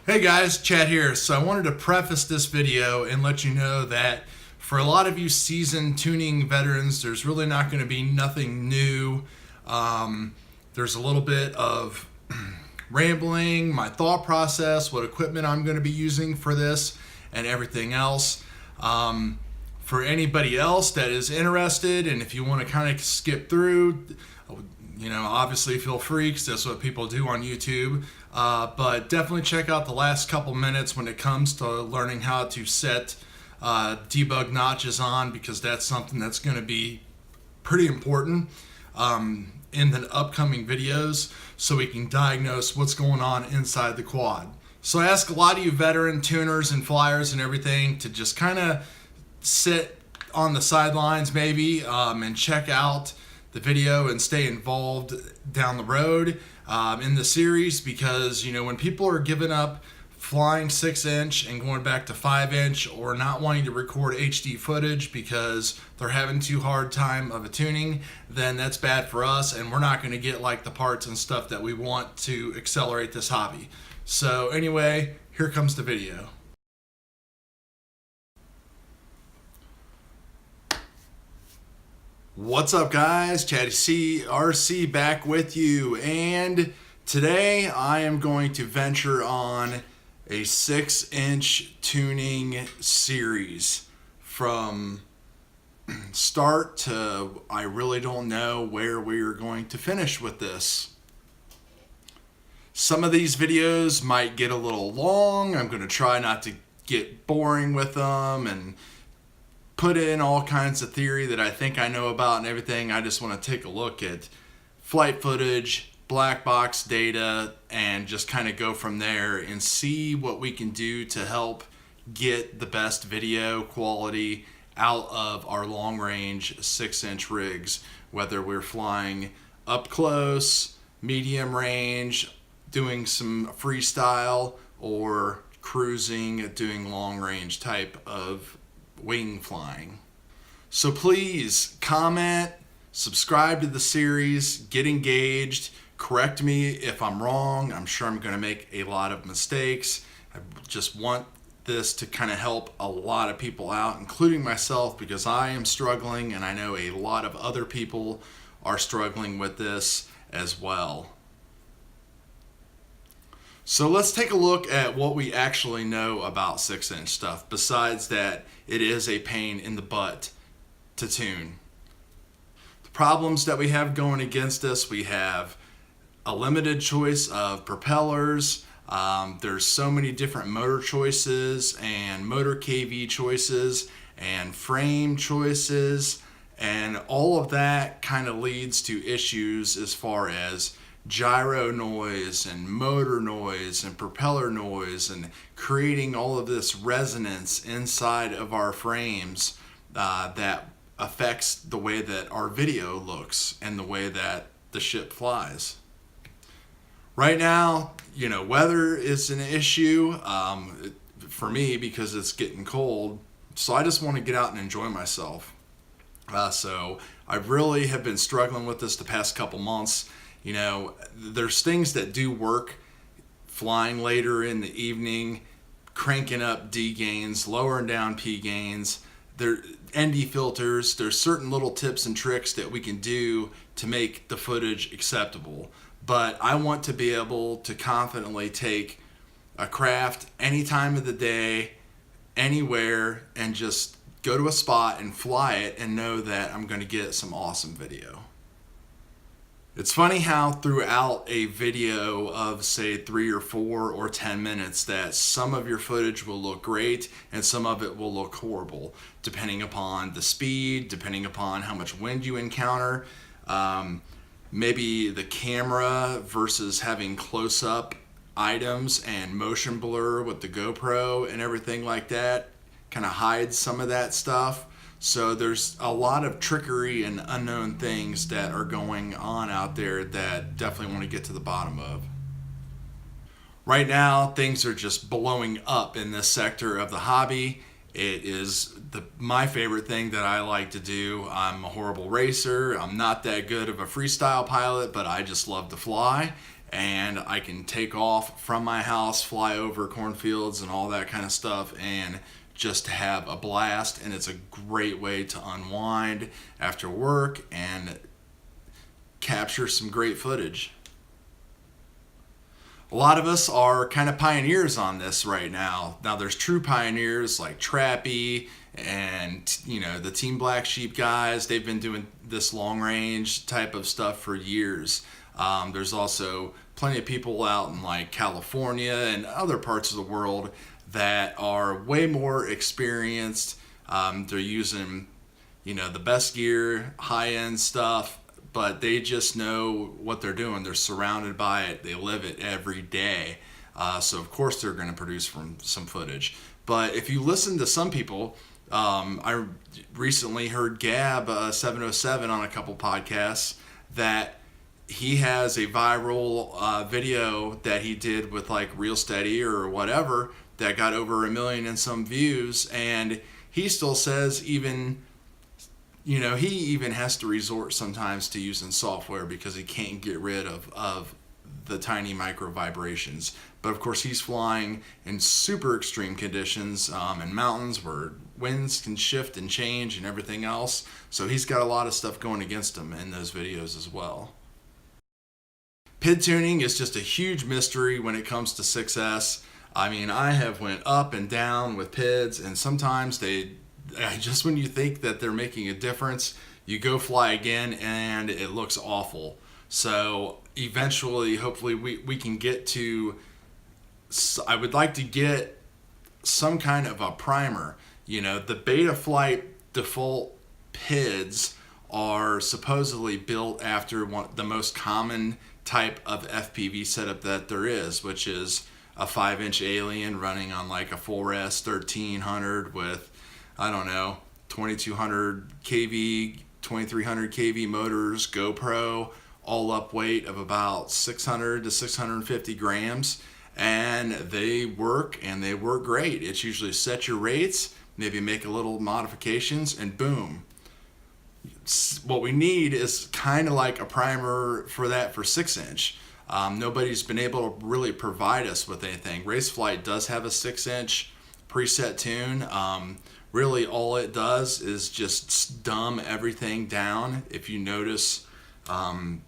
Hey guys, Chad here. So I wanted to preface this video and let you know that for a lot of you seasoned tuning veterans, there's really not going to be nothing new. There's a little bit of rambling, my thought process, what equipment I'm going to be using for this, and everything else. For anybody else that is interested, and if you want to kind of skip through, obviously feel free because that's what people do on YouTube. But definitely check out the last couple minutes when it comes to learning how to set debug notches on, because that's something that's going to be pretty important in the upcoming videos, so we can diagnose what's going on inside the quad. So I ask a lot of you veteran tuners and flyers and everything to just kind of sit on the sidelines maybe and check out the video and stay involved down the road in the series, because when people are giving up flying 6-inch and going back to 5-inch, or not wanting to record HD footage because they're having too hard time of a tuning, then that's bad for us, and we're not going to get like the parts and stuff that we want to accelerate this hobby. So anyway, here comes the video. What's up guys, Chatty RC back with you, and today I am going to venture on a 6-inch tuning series from start to I really don't know where we are going to finish with this. Some of these videos might get a little long. I'm going to try not to get boring with them and put in all kinds of theory that I think I know about and everything. I just want to take a look at flight footage, Blackbox data, and just kind of go from there and see what we can do to help get the best video quality out of our long range 6-inch rigs, whether we're flying up close, medium range, doing some freestyle, or cruising, doing long range type of wing flying. So please comment, subscribe to the series, get engaged, correct me if I'm wrong. I'm sure I'm going to make a lot of mistakes. I just want this to kind of help a lot of people out, including myself, because I am struggling, and I know a lot of other people are struggling with this as well. So let's take a look at what we actually know about 6-inch stuff, besides that it is a pain in the butt to tune. The problems that we have going against us: we have a limited choice of propellers. There's so many different motor choices and motor KV choices and frame choices, and all of that kind of leads to issues as far as gyro noise and motor noise and propeller noise, and creating all of this resonance inside of our frames that affects the way that our video looks and the way that the ship flies. Right now, weather is an issue for me because it's getting cold, so I just want to get out and enjoy myself. So I really have been struggling with this the past couple months. There's things that do work, flying later in the evening, cranking up D gains, lowering down P gains, there ND filters. There's certain little tips and tricks that we can do to make the footage acceptable. But I want to be able to confidently take a craft any time of the day, anywhere, and just go to a spot and fly it and know that I'm going to get some awesome video. It's funny how throughout a video of say 3 or 4 or 10 minutes that some of your footage will look great and some of it will look horrible, depending upon the speed, depending upon how much wind you encounter, maybe the camera versus having close-up items and motion blur with the GoPro and everything like that kind of hides some of that stuff. So there's a lot of trickery and unknown things that are going on out there that definitely want to get to the bottom of. Right now, things are just blowing up in this sector of the hobby. It is my favorite thing that I like to do. I'm a horrible racer. I'm not that good of a freestyle pilot, but I just love to fly. and I can take off from my house, fly over cornfields and all that kind of stuff, and just have a blast. And it's a great way to unwind after work and capture some great footage. A lot of us are kind of pioneers on this right now. Now there's true pioneers like Trappy and, you know, the Team Black Sheep guys. They've been doing this long range type of stuff for years. There's also plenty of people out in like California and other parts of the world that are way more experienced. They're using, you know, the best gear, high-end stuff, but they just know what they're doing. They're surrounded by it. They live it every day. So of course they're going to produce from some footage. But if you listen to some people, I recently heard Gab 707 on a couple podcasts that he has a viral video that he did with like Real Steady or whatever that got over 1 million and some views, and he still says even, you know, he even has to resort sometimes to using software because he can't get rid of the tiny micro vibrations. But of course he's flying in super extreme conditions in mountains where winds can shift and change and everything else. So he's got a lot of stuff going against him in those videos as well. PID tuning is just a huge mystery when it comes to 6S. I mean, I have went up and down with PIDs, and sometimes they just when you think that they're making a difference, you go fly again and it looks awful. So eventually, hopefully we can get to, I would like to get some kind of a primer. You know, the Betaflight default PIDs are supposedly built after the most common type of FPV setup that there is, which is a 5-inch Alien running on like a 4S 1300 with, I don't know, 2200 kV, 2300 kV motors, GoPro, all up weight of about 600 to 650 grams. And they work, and they work great. It's usually set your rates, maybe make a little modifications, and boom. What we need is kind of like a primer for that for 6-inch. Nobody's been able to really provide us with anything. Raceflight does have a 6-inch preset tune. Really all it does is just dumb everything down. If you notice, from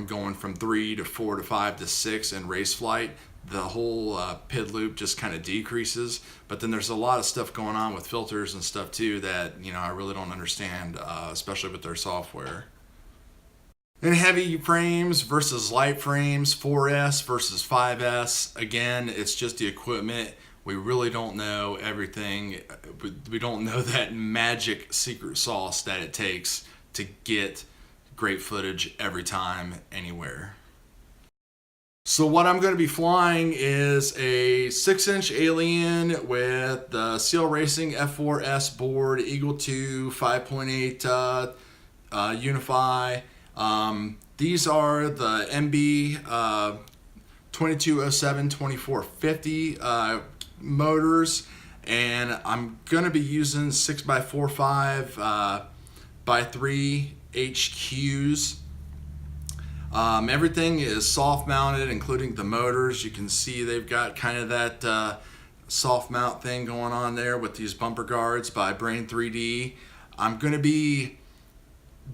going from 3 to 4 to 5 to 6 in Raceflight, the whole PID loop just kind of decreases. But then there's a lot of stuff going on with filters and stuff too that, you know, I really don't understand, especially with their software. And heavy frames versus light frames, 4S versus 5S. Again, it's just the equipment. We really don't know everything. We don't know that magic secret sauce that it takes to get great footage every time, anywhere. So what I'm going to be flying is a 6-inch Alien with the CL Racing F4S board, Eagle 2, 5.8 Unify. These are the MB 2207-2450 motors, and I'm going to be using 6x45 by 3 HQs. Everything is soft mounted, including the motors. You can see they've got kind of that soft mount thing going on there with these bumper guards by Brain 3D. I'm going to be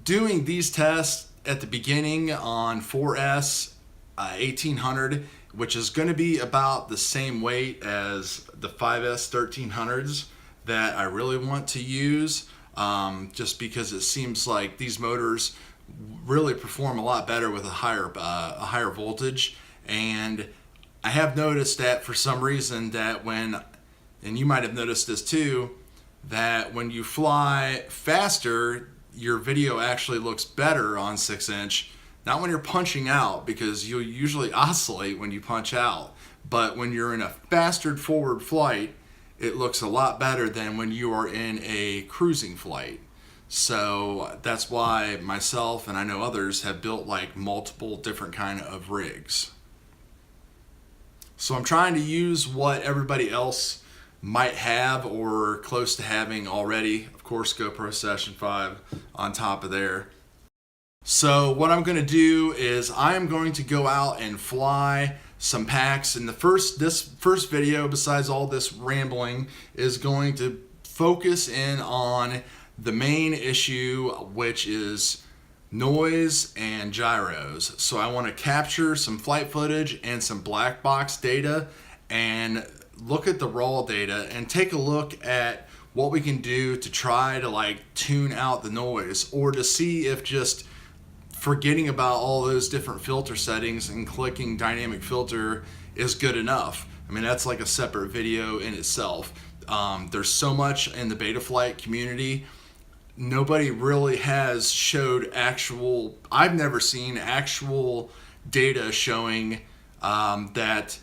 doing these tests at the beginning on 4S 1800, which is going to be about the same weight as the 5S 1300s that I really want to use, just because it seems like these motors really perform a lot better with a higher voltage. And I have noticed that for some reason that when, and you might have noticed this too, that when you fly faster, your video actually looks better on 6-inch. Not when you're punching out, because you'll usually oscillate when you punch out, but when you're in a faster forward flight, it looks a lot better than when you are in a cruising flight. So that's why myself, and I know others, have built like multiple different kind of rigs. So I'm trying to use what everybody else might have or close to having already. Of course, GoPro Session 5 on top of there. So what I'm going to do is I'm going to go out and fly some packs, and this first video, besides all this rambling, is going to focus in on the main issue, which is noise and gyros. So I want to capture some flight footage and some black box data and look at the raw data and take a look at what we can do to try to like tune out the noise, or to see if just forgetting about all those different filter settings and clicking dynamic filter is good enough. I mean, that's like a separate video in itself. There's so much in the Betaflight community. Nobody really has showed actual, I've never seen actual data showing that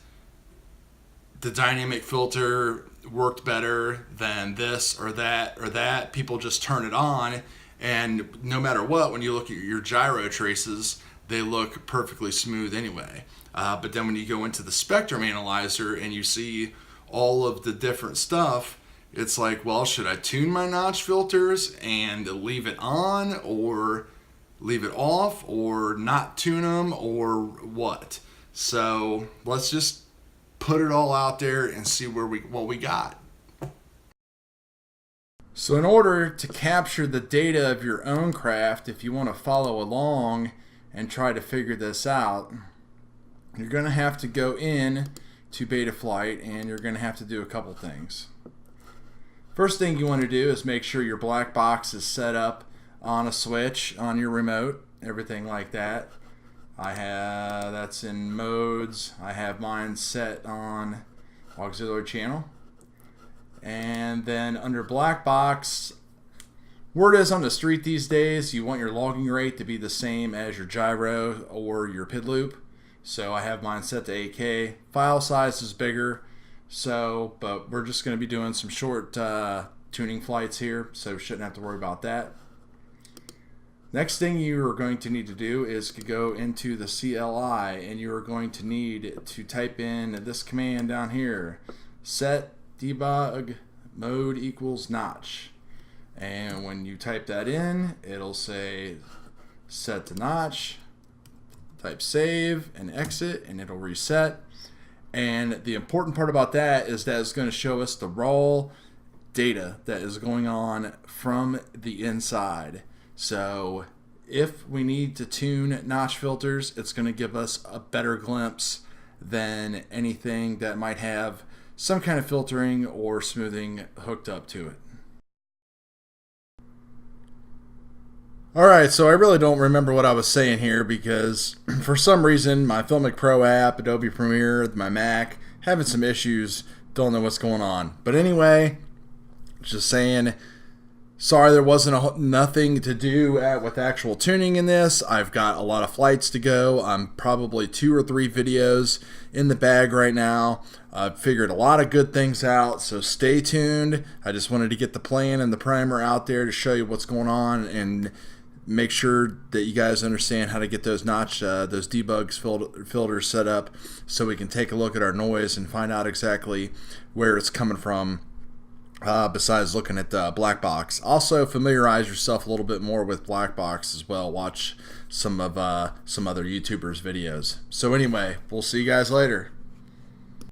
the dynamic filter worked better than this or that or that. People just turn it on, and no matter what, when you look at your gyro traces, they look perfectly smooth anyway. But then when you go into the spectrum analyzer and you see all of the different stuff, it's like, well, should I tune my notch filters and leave it on, or leave it off, or not tune them, or what? So let's just put it all out there and see what we got. So in order to capture the data of your own craft, if you want to follow along and try to figure this out, you're going to have to go in to Betaflight, and you're going to have to do a couple things. First thing you want to do is make sure your black box is set up on a switch on your remote, everything like that. That's in modes. I have mine set on auxiliary channel. And then under black box, word is on the street these days, you want your logging rate to be the same as your gyro or your PID loop. So I have mine set to 8K. File size is bigger, but we're just going to be doing some short tuning flights here, so shouldn't have to worry about that. Next thing you are going to need to do is to go into the CLI, and you are going to need to type in this command down here: set debug mode equals notch. And when you type that in, it'll say set to notch. Type save and exit, and it'll reset. And the important part about that is that it's going to show us the raw data that is going on from the inside. So if we need to tune notch filters, it's going to give us a better glimpse than anything that might have some kind of filtering or smoothing hooked up to it. Alright, so I really don't remember what I was saying here, because for some reason my Filmic Pro app, Adobe Premiere, my Mac, having some issues, don't know what's going on. But anyway, just saying, sorry there wasn't nothing to do with actual tuning in this. I've got a lot of flights to go. I'm probably 2 or 3 videos in the bag right now. I've figured a lot of good things out, so stay tuned. I just wanted to get the plan and the primer out there to show you what's going on and make sure that you guys understand how to get those those debug filters set up, so we can take a look at our noise and find out exactly where it's coming from, besides looking at the Blackbox. Also familiarize yourself a little bit more with Blackbox as well. Watch some other YouTubers' videos. So anyway, we'll see you guys later.